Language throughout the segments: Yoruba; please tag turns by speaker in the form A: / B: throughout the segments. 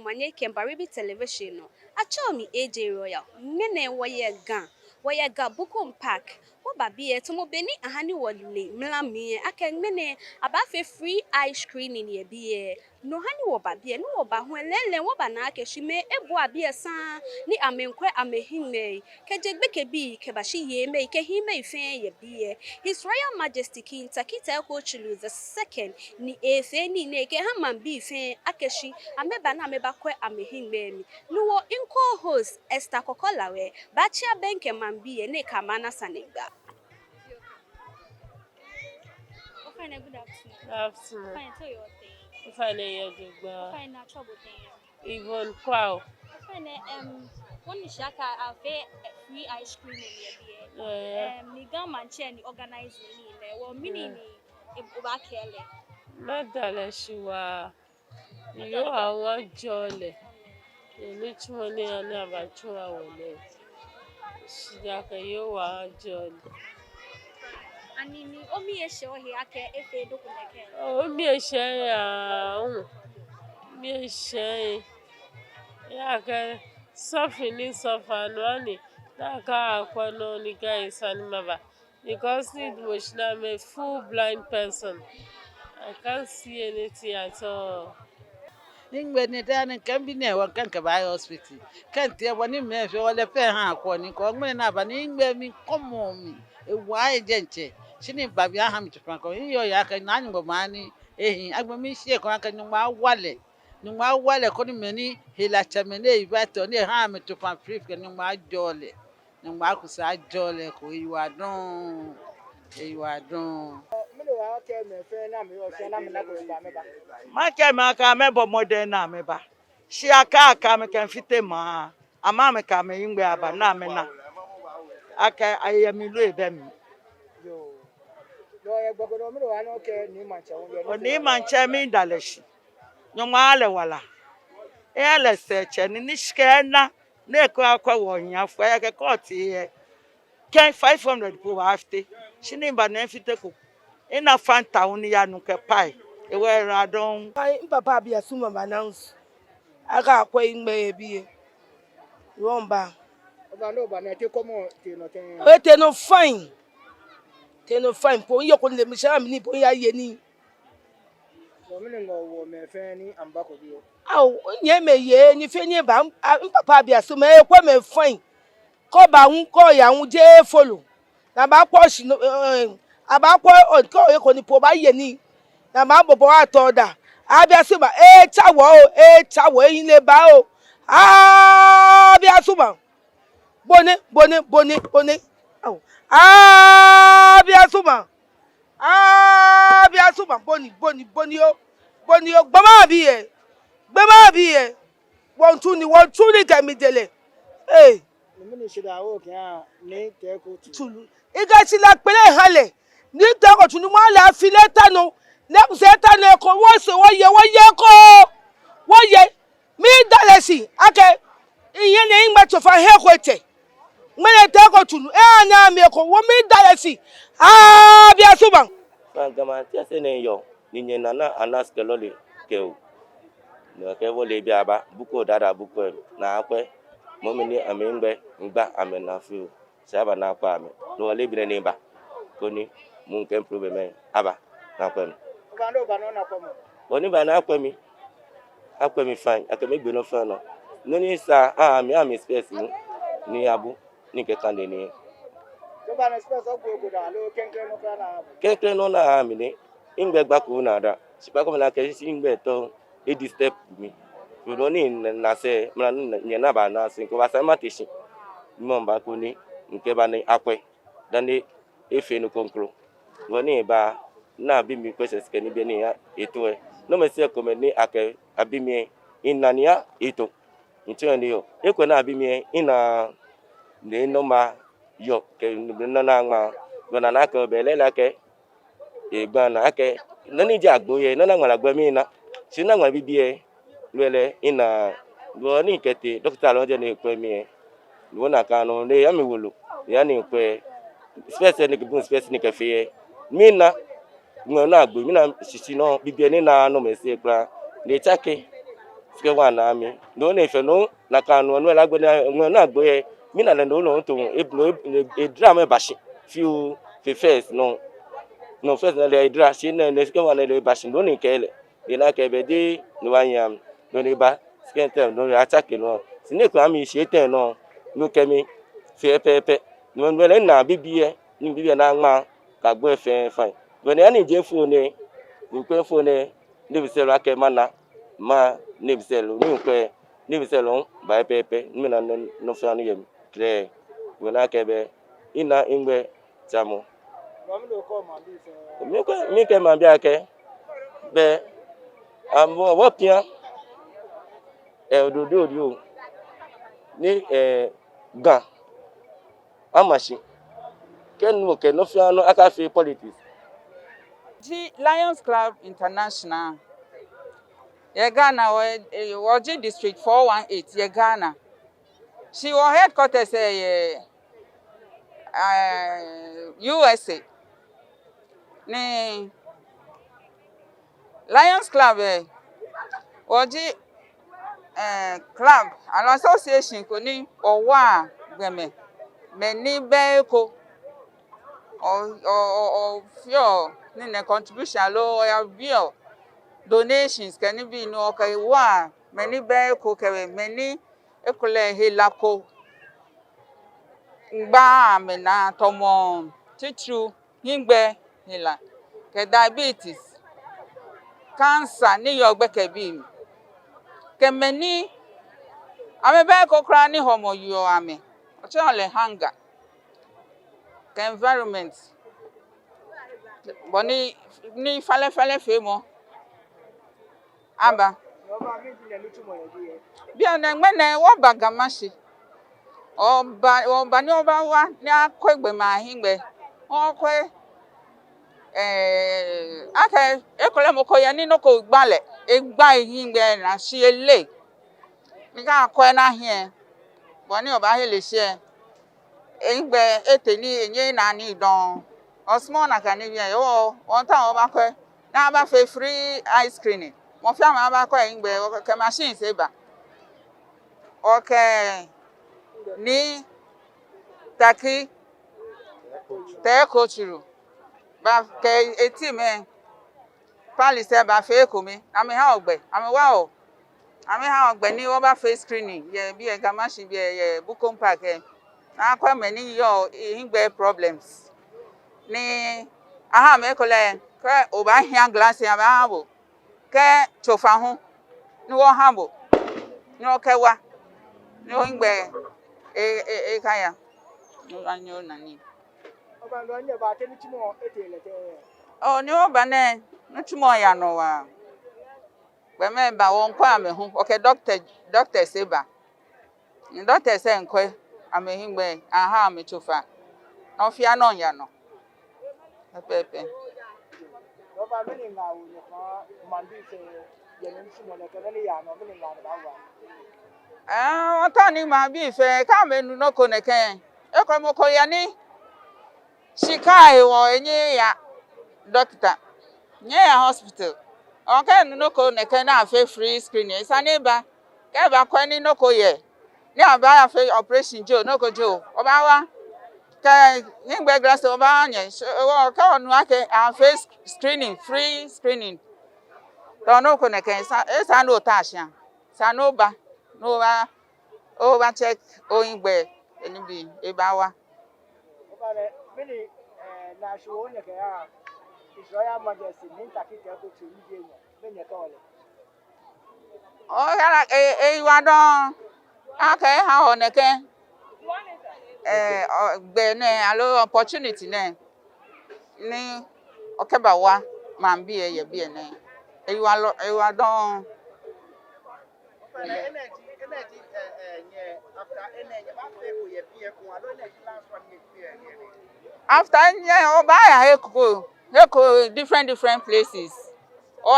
A: manye kembaribi television no acho mi AJ Royal mene woye ga bukum park wo babie to mo beni ahani wole mlamie akenmene abafe free eye screening ye bie no hani wo babie no wo ba ho lele wo ba na akehime ebu abie san ni amenkwe amehime kejegbe kebi kebashi ye me kehime ife ye bie His Royal Majesty King Tackie Teiko Tsuru the second ni efe ni neke haman bi ife akeshi ameba na ameba kwe amehime mi nuwo inko host Esther Kokolawe bachia benke mambi ne kamana sanega. Fine, good afternoon.
B: Afternoon.
A: Fine, tell your thing.
B: Fine, yeah,
A: Fine, na trouble thing.
B: Even wow.
A: Fine, one shaka ave free ice cream in here. Ni Mantse ni organize ni le. Wo mini ni oba kele.
B: Madala shiwa. Yo awa jole. Ni chumoni ana bachua wole. Shidaka yo wa jole.
A: Ani ni omi eshe ohi ake efe dokuneke.
B: Omi eshe ya. Mi eshe. Ya ka sofini sofanwani. Naka akwano ni guys animaba. Because need motion, I'm a full blind person. I can't see anything at all.
C: Ningwe ni tani kambi ne wa kan ka ba hospital. Kan te woni me fe wala fe ha ko ni ko ngwe na ba ningwe mi komo mi. E wa e jenche. Shini ba bia ha mi tfan ko yo ya ka na ngbo mani ehin agbo mi sie ko kan ngwa wale. Ngwa wale ko ni meni hila chamene ibato ni ha mi tfan free ke ngwa jole. Ngwa ku sa jole ko yiwa don. Yiwa don.
D: Maka maka me bo modern na me ba. Shi aka me kan fite ma. Ama me ka me yingbe aba na me na. Aka ayemi lu ebe mi.
E: Yo ye gbogodo mi wa no ke ni Mantse won ye.
D: Oni Mantse mi daleshi. Nyoma ale wala. E le seche ni shike na ko akwa wo nya fo ya ke court ye. Ken 500 po afte. Shini ba na fite ko. Ina fanta uni ya nu ke pai. Ewe radon.
F: Papa bi asuma announce. Aka akwa ingbe ebie. Romba.
E: Oba no ba na te komo te no ten.
F: E te no fine. Te no fine po yo ko le mi sha mi ni po ya ye ni.
E: Wo mi ngo wo me fe ni amba ko bi o.
F: Aw, nye me ye ni fe ni ba papa bi asuma e kwa me fine. Ko ba hun ko ya hun je follow. Na ba kwa shi aba kwa ko e ko ni po ba ye ni. Na ma bobo atoda. Abia suma chawo yin le ba o. Abia suma. Bone. Aw. Abia suma. Boni o. Gbama bi e. Won tu ni temi dele. Eh.
E: Mi ni shida o ke ni te ko
F: Tulu. Iga si la pele hale. Ni te ko tunu mo la fileta no. Nekuseta ne ko wo se wo ye ko. Wo ye. Mi dalesi. Ake. Iye ne ingba to fa he kwete. Mene te ko tunu. Na mi ko wo mi dalesi. Bia suban.
G: Gama ti ase ne yo ni nyena na anaske lole ke o no ke wo le bia ba buko dada buko na akwe mo mi ni amengbe ngba amena fu sa ba na akwa ame no le bi ne ba ko ni mu nke improve me aba na akwa mi
E: Oba no ba no na komo.
G: oni ba na akwa mi fine akame gbe no fa no no ni sa mi space ni abu ni ke kan de ni
E: Yo ba na space o go da lo kenkre no kra na.
G: Kenkre no na mi ni ingbe gba ko na da sipa ko na ke si ingbe to e di step mi no ni na se mra nye na ba na sin ko ba sa matishin mo ba ko ni nke ba ni akwe dan ni efe no konkro woni ba na bi mi questions ke ni bi ni ya eto e no me se ko me ni ake abi mi inania eto nti ni yo e ko na abi mi ina ne no ma yo ke no na ma no na ka be le la ke e gba na ke no ni ja gbo ye no na ngala gbo mi na si na ngwa bibie lele ina lo ni kete doctor lo je ni pe mi lo na ka no le ya mi wolo ya ni pe space ni ke bun space ni ke fe mi na ngwa na gbo mi na sisi no bibie ni na no me se kra le chake ske wa na mi no ne fe no na ka no no la gbe na gbe mi na le no to e dra me ba shi fiu fe first no first na le dra shi na ne ske wa na le ba shi no ne kele de na ke be de no wa yam no ne ba ske tem no attack no si ne ko ami shi ten no no ke mi fe pe no le na bibie ni bibie na ma ka gbe fe fine when any je phone ni ko phone ni bi se la ke mana ma ni bi se lo ni ko ni bi se lo ba pepe mi na no fa ni yem clear we na ke be ina ingbe chamo mi ke ma bia ke be amo wo pia ododo ni gan amashi kenu ke no fa no aka fi politics
C: G Lions Club International. Ye Ghana Waji District 418 ye Ghana. She was headquarters USA. Ni Lions Club Waji club an association ko ni owa gbeme me ni be ko or your ni contribution lo ya bio donations can be no okay wa many be ko ke many ekole helako ngba me na tomo titru ngbe hela ke diabetes cancer ni yo gbe ke bi ke many ame be ko kra ni homo yo ame o che ole hunger ke environment boni ni fale fe mo aba bi ana ngene wo bagamashi oba ni oba wa ni akwegbe ma hingbe okwe aka ekole moko ya ni noko gbale egba hingbe na si ele mi ka akwe na hie boni oba hele se egbe eteni enye na ni don osmo na kan ni yo won ta oba kwe na aba fe free ice cream mo fi ama aba kwe egbe ke machine se ba okay ni Tackie Teiko Tsuru ba ke eti me pali se ba fe ko mi ami ha ogbe ami wa o ami ha ogbe ni wo ba face screening ye bi e ga machine bi ye Bukom Park na kwa me ni yo ingbe problems ni aha me ko le ke o ba hia glass ya ba ha bo ke chofa ho ni wo ha bo ni o ke wa ni o ingbe kaya no anyo nani
E: Oba lo anye ba te ni timo etele te.
C: o ni o ba ne ntumo ya no wa gbe me ba won kwa me hu okay doctor say ba ni doctor say nkwe amehingbe aha me chofa no fia no ya no pepe
E: Oba me ni nga wo ni ko mandi se ye ni timo le ke ni ya no me ni nga ba wa.
C: o ta ni ma bi fe ka me nu no ko ne ken e ko mo ko ya ni shikai wo enye ya doctor nye ya hospital okay nu no ko ne ken na fe free screening isani ba ke ba kwa ni no ko ye ni aba ya fe operation jo no ko jo oba wa ke ngbe glass oba anye wo ka onu ake a face screening free screening to no ko ne ken sa no ta sha sa no ba o ba check o ngbe eni bi e ba wa
E: Oba le me ni na sho ne ke ya Israel Majesty ni Tackie Teiko Tsuru je nya me ne ka ole.
C: o ya wa don ake ha o ne ken gbe ne alo opportunity ne ni okeba wa ma bi e ye bi ne e wa don
E: Oba le energy nye after energy ba fe ko ye bi e ko alo energy last one ye bi e.
C: after o ba ya eko different places o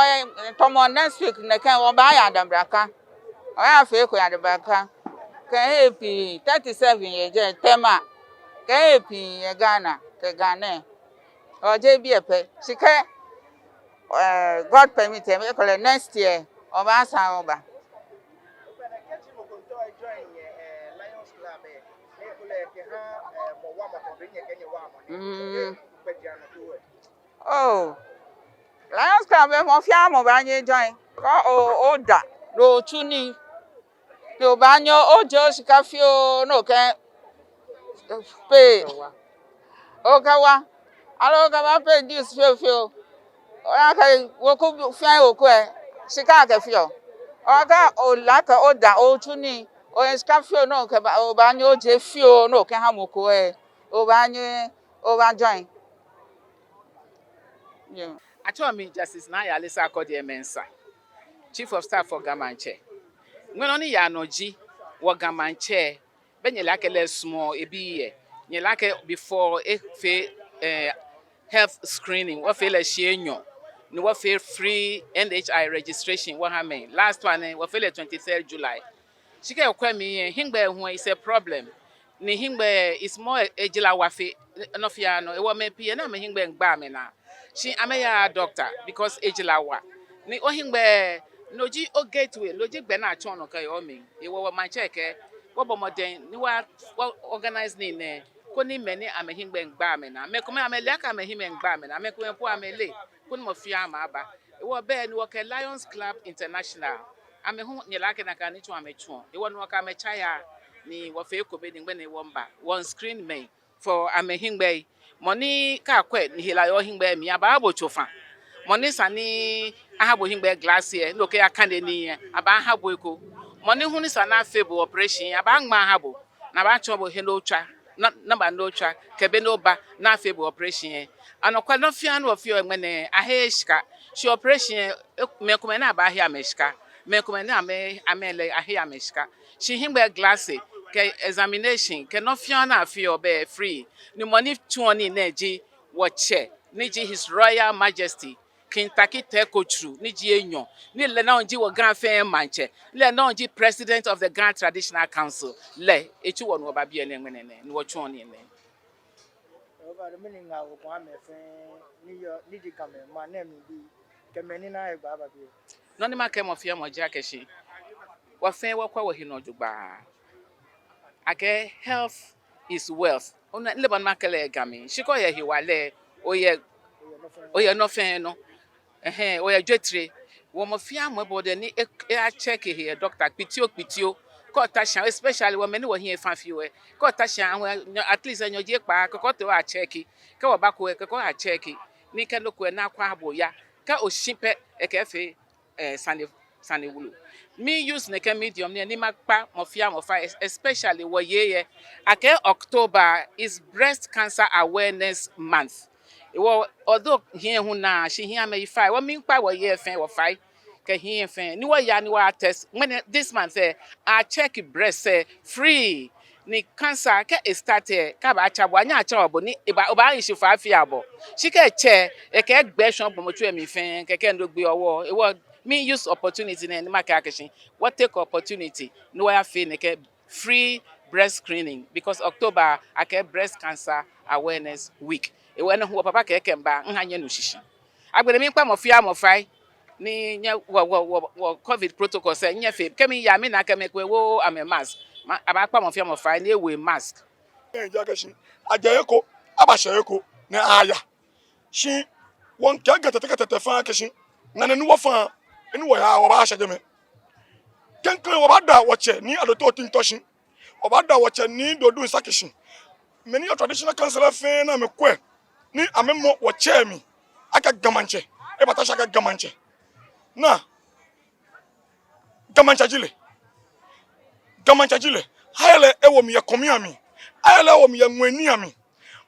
C: tomo next week ne ken o ba ya dabraka o ya fe ko ya dabraka ke epi 37 ye je tema ke epi ye Ghana ke Ghana o je bi epe sike God permit me ko next year o ba san o ba
E: ke ha mo wa mo to be nye kenye wa mo pe dia no to
D: Oh, Lions Club e mo fia mo ba nye join. Ko o da ro tuni. Yo ba nyo o jo sika fio no ke pe o ka wa. Alo ka ba pe dis fio. O ya ka wo ku fia o ku e sika ka fio. O ka o la ka o da o tuni. O sika fio no ke ba o ba nyo je fio no ke ha mo ku e. O ba nye o ba join. Yeah.
H: Atomi Justice Naya Alisa Akodi Mensa, Chief of Staff for Gamanche. When only Yanoji, what Gamanche, Ben Yelakele small, a be Yelake before a health screening, what feel a shenyo, no what feel free NHI registration, what I mean. Last one, what feel 23rd July. She can me hingbe who is a problem. Ni hingbe is more ejila wafe no fiano e wa me pie na me hingbe ngba me na. She ameya doctor because ejila wa. Ni o hingbe noji o gateway loji gbe na achon no kai o me. E wo man check wo bomoden ni wa organize ni ne ko ni me ni ame hingbe ngba me na. Me ko me ame le ka me hingbe ngba me na. Me ko po ame le ko ni mo fia ma aba. E wo be ni wo ke Lions Club International. Ame hu nyelake na ka ni tu ame chuo e wonu ka me chaya ni wo fe ko be ni gbe ni womba one screen me for ame hingbe money ka kwe ni hila yo hingbe mi aba abo chofa money sani ahabo hingbe glass here loke ya kande ni aba ahabo eko money hu ni sana fable operation aba ngma ahabo na ba chobo hello cha na ba no cha kebe no ba na fable operation anokwa no fia no ofio ngene aheshika she operation me kuma na ba ahia meshika me kuma na amele ahia meshika she hingbe glass ke examination ke no fia na afio be free ni money 20 na ji woche ni ji his royal majesty King Tackie Teiko Tsuru ni ji enyo ni le na onji wo grand fan manche le na onji president of the Grand Traditional Council le echi wo no ba bia ne ngene ni wo twon ni ne
I: over the meaning I will come ni di kame ma na mi bi kemeni na e gba ba bi
H: no ni ma ke mo fia mo ja keshi wo fan wo kwa wo hino jugba ake health is wealth ona le ban ma kele gami shiko ye hiwale oye no fan no oye dwetre wo mo fia mo bo de ni e check here doctor pitio ko tasha especially wo me ni wo hie fa fi we ko tasha at least anyo je pa ko to a check ke wo ba ko ko a check ni ke no ko na kwa abo ya ka o shipe e ke fe sane wulu me use ne ke medium ni makpa mo fia mo fa especially wo ye ake October is breast cancer awareness month. Wo although here hu na she here me fi wo min pa wo ye fen wo fi ke here fen ni wo ya ni wa test when this month I check breast free ni cancer ke start ka ba cha bo anya cha obo ni o ba yin shi fa fi abo she ke che e ke gbe shon bo mo tu emi fen ke ndo gbe owo e wo me use opportunity na ni maka akishin what take opportunity no wa fi ne ke free breast screening because October ake breast cancer awareness week e we no papa ke kemba nhanye no shishi agbere mi pa mo fia mo fai ni nya wo covid protocol say nya fe kemi ya mi na kemi kwe wo am a mask aba pa mo fia mo fai na ewe mask
J: enja gashi ajayeko abashayeko na aya shi won ka gata fa kashi na nu wo fa enu wo ya wo ba sha jeme kenkle wo ba da wo che ni adoto tin toshin wo ba da wo che ni dodu sakishi many traditional councillor fe na me kwe ni amemo wo che mi aka gamanche e batasha aka gamanche na gamanche jile hayele ewo mi ya komi ami hayele ewo mi ya nweni ami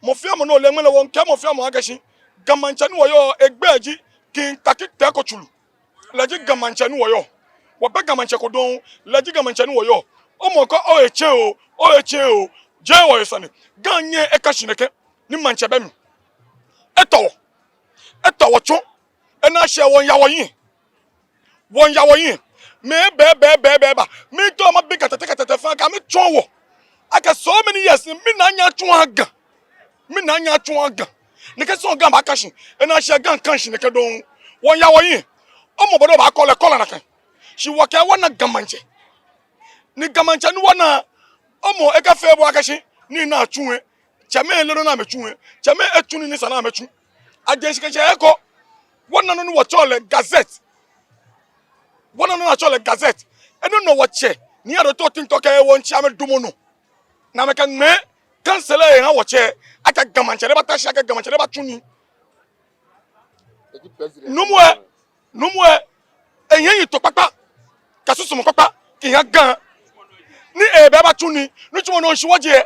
J: mo fi amo no le ngele won ke mo fi amo agashi gamanche ni wo yo egbeji King Tackie Teiko Tsuru leji gamanche ni wo yo wo be gamanche ko don leji gamanche ni wo yo o mo ko o eche o je wo yesani ganye e ka shineke ni manche be mi eto wo cho e na hye won yawo yin me be ba me to ma big kata fa ka me cho wo aka so many years me na nya cho aga ne ke so ga ba ka shin e na hye gan kan shin ke don won yawo yin o mo bodo ba kola na kan shi wo ka wona gamanche ni wona o mo e ka fe bo aka shin ni na atwe chame lero na metwe chame etu ni sana metwe ajenshike eko wona no wo chole gazette wona no na chole gazette eno no wo che ni ado to tinto ka e won chiame dumo no na me kan me cancel e ha wo che aka gamanche le bata shaka gamanche le batuni numwe enyen yi to papa kasusu mo papa ki ya gan ni e be batuni nu tumo no nshwoje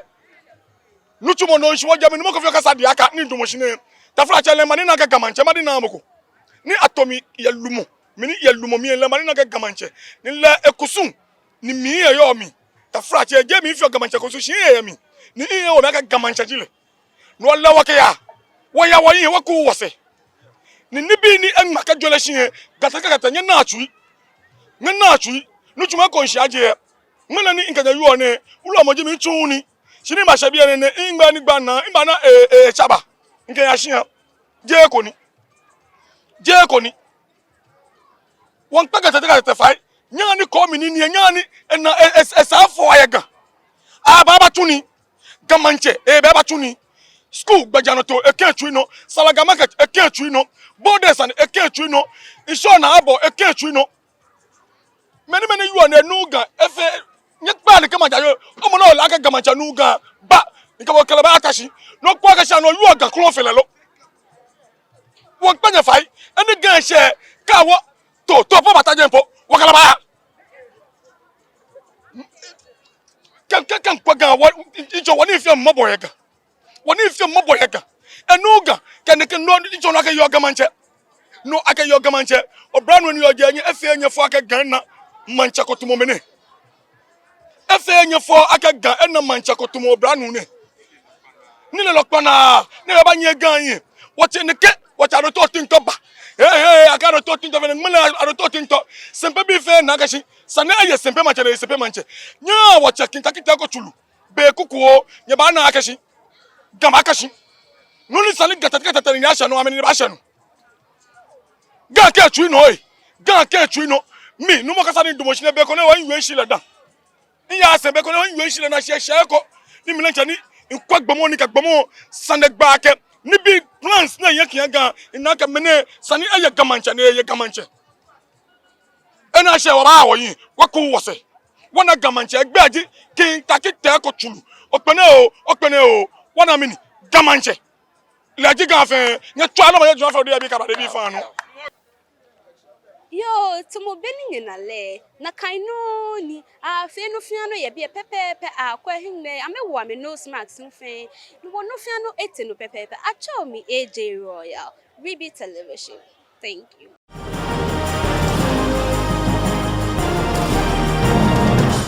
J: nutumo no nshwoje me numo ko fi kasa di aka ni dumo shine tafra chele mani na ga gamanche madi na moko ni atomi yelumo mini yelumo mi le mani na ga gamanche ni le ekusun ni mi e yo mi tafra che je mi fi gamanche ko su shi e mi ni e o me ga gamanche jile no le wake ya wo ya wo yin wo ku wo se ni nibi ni en maka jole shi e gata kata nya na atui nuchuma ko nshi aje mena ni nkaja yu one ulo moji mi tun ni shini ma shabi ene ingba ni gba na chaba nke ya shiyan je ko ni won pega tete fai nya ni ko mi ni nya ni na esafo ayega baba tuni gamanche baba tuni school gbajano to eketui no salaga market eketui no borders and eketui no isho na abo eketui no many you on a nuga efe nyekpa ni kama jayo omo na ola aka gamancha nuga ba nka wo kala ba akashi no kwa akashi no yu oga klo felelo won panya fai eni gan she ka wo to po bata jempo wo kala ba kan kwa gan wo ijo woni fi mmobo yega enuga kan no ijo no aka yo gamanche no aka yo gamanche obranu ni oje enye efe enye fo aka gan na mancha kotumo mene efe enye fo aka gan ena mancha kotumo obranu ne ni le lokpa na ne ba nye gan yin wote ne ke wote aro to tinto ba aka aro to tinto vene mele aro to tinto sempe bi fe na gashi sane aye sempe manche nya wote Tackie Teiko Tsuru be kukuo nye ba na akashi gama akashi nuni sali gata ni asha no ameni ba asha no ga ke tui no mi numo kasa ni dumo shine be ko ne wan yue shile da iya se be ko ne wan yue shile na she ko ni mi lancha ni nkwa gbomo ni ka gbomo sande gba ke ni bi plans na ye kian ga ina ka mene sani aye gamancha ne ye gamancha ena she wa ba wo yin wa ku wo se wona gamancha egbe aji ki Tackie Teiko Tsuru opene o wona mini gamancha la ji ga fe nya twa no ma ye jwa fe do ya bi ka ba de bi fa no
A: yo tumo beni na le na kaino ni fe no fia no ye be pepepe akwa hinne amewo ame nose mask nfe no no fia no ete no pepepe acho mi AJ Royal Ruby Television. Thank you.